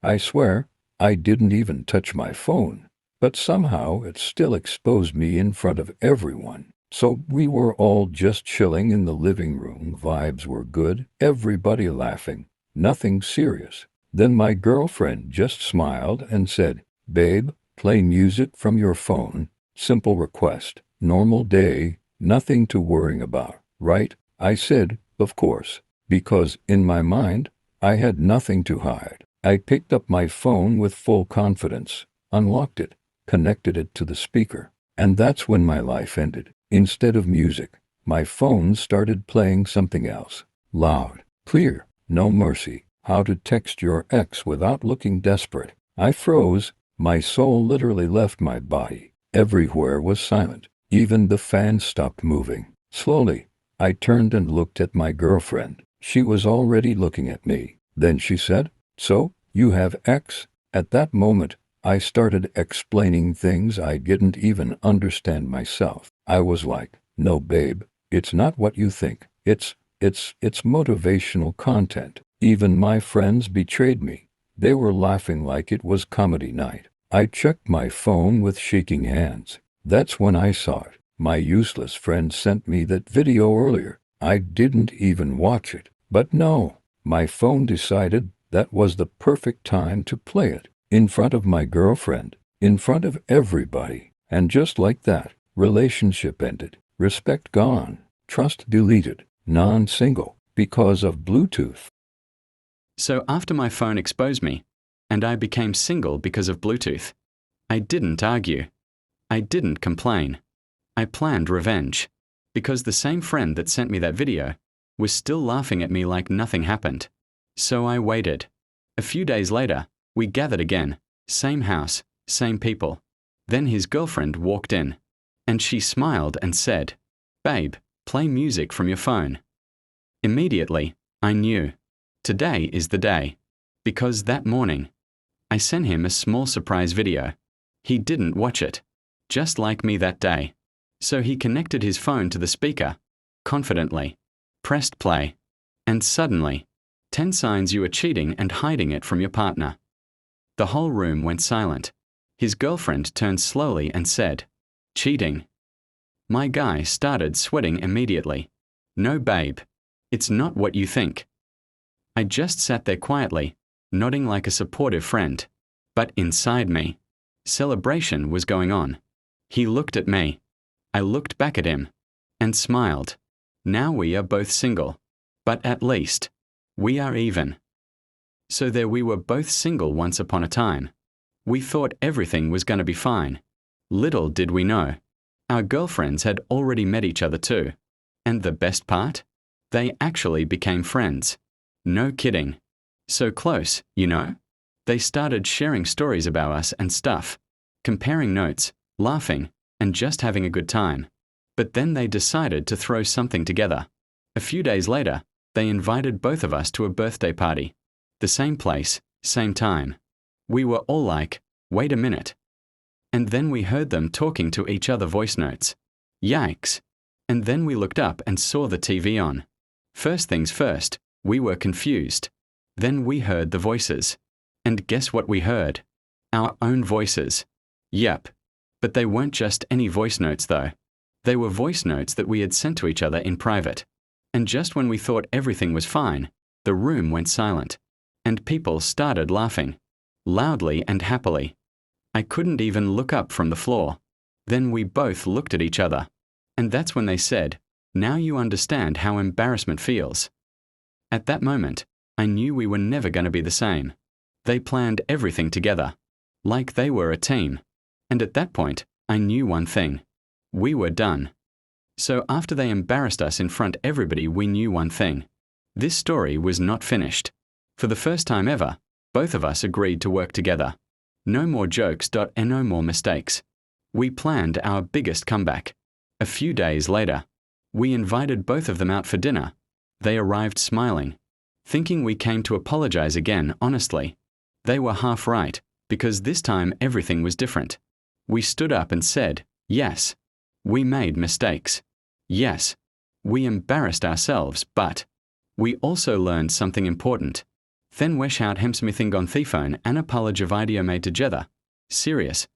I swear, I didn't even touch my phone, but somehow it still exposed me in front of everyone. So we were all just chilling in the living room. Vibes were good, everybody laughing, nothing serious. Then my girlfriend just smiled and said, "Babe, play music from your phone. Simple request. Normal day, nothing to worry about, right?" I said, "Of course," because in my mind, I had nothing to hide. I picked up my phone with full confidence, unlocked it, connected it to the speaker, and that's when my life ended. Instead of music, my phone started playing something else. Loud, clear, no mercy. How to text your ex without looking desperate. I froze. My soul literally left my body. Everywhere was silent. Even the fan stopped moving. Slowly, I turned and looked at my girlfriend. She was already looking at me. Then she said, "So, you have ex?" At that moment, I started explaining things I didn't even understand myself. I was like, "No, babe, it's not what you think. It's motivational content." Even my friends betrayed me. They were laughing like it was comedy night. I checked my phone with shaking hands. That's when I saw it. My useless friend sent me that video earlier. I didn't even watch it. But no, my phone decided that was the perfect time to play it. In front of my girlfriend. In front of everybody. And just like that, relationship ended. Respect gone. Trust deleted. Non-single. Because of Bluetooth. So after my phone exposed me, and I became single because of Bluetooth, I didn't argue. I didn't complain. I planned revenge. Because the same friend that sent me that video was still laughing at me like nothing happened. So I waited. A few days later, we gathered again. Same house, same people. Then his girlfriend walked in, and she smiled and said, "Babe, play music from your phone." Immediately, I knew. Today is the day. Because that morning, I sent him a small surprise video. He didn't watch it. Just like me that day. So he connected his phone to the speaker, confidently, pressed play, and suddenly, 10 signs you are cheating and hiding it from your partner. The whole room went silent. His girlfriend turned slowly and said, "Cheating." My guy started sweating immediately. "No, babe. It's not what you think." I just sat there quietly, nodding like a supportive friend. But inside me, celebration was going on. He looked at me. I looked back at him and smiled. Now we are both single, but at least we are even. So there we were both single once upon a time. We thought everything was going to be fine. Little did we know, our girlfriends had already met each other too. And the best part? They actually became friends. No kidding. So close, you know? They started sharing stories about us and stuff, comparing notes, laughing, and just having a good time. But then they decided to throw something together. A few days later, they invited both of us to a birthday party. The same place, same time. We were all like, "Wait a minute." And then we heard them talking to each other voice notes. Yikes. And then we looked up and saw the TV on. First things first, we were confused. Then we heard the voices. And guess what we heard? Our own voices. Yep. But they weren't just any voice notes though. They were voice notes that we had sent to each other in private. And just when we thought everything was fine, the room went silent. And people started laughing. Loudly and happily. I couldn't even look up from the floor. Then we both looked at each other. And that's when they said, "Now you understand how embarrassment feels." At that moment, I knew we were never going to be the same. They planned everything together, like they were a team. And at that point, I knew one thing. We were done. So after they embarrassed us in front of everybody, we knew one thing. This story was not finished. For the first time ever, both of us agreed to work together. No more jokes and no more mistakes. We planned our biggest comeback. A few days later, we invited both of them out for dinner. They arrived smiling, thinking we came to apologize again. Honestly, they were half right, because this time everything was different. We stood up and said, yes, we made mistakes. Yes, we embarrassed ourselves, but we also learned something important. Then wesh out hemsmithingon thephone and apology video made together. Serious,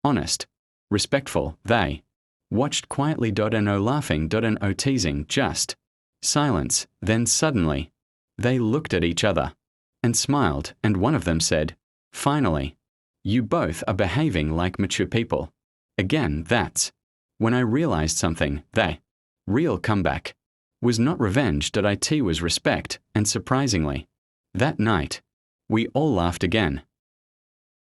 honest, respectful, they watched quietly no laughing no teasing, just silence. Then suddenly, they looked at each other and smiled, and one of them said, "Finally, you both are behaving like mature people." Again, that's when I realized something. They real comeback was not revenge, it was respect, and surprisingly, that night, we all laughed again.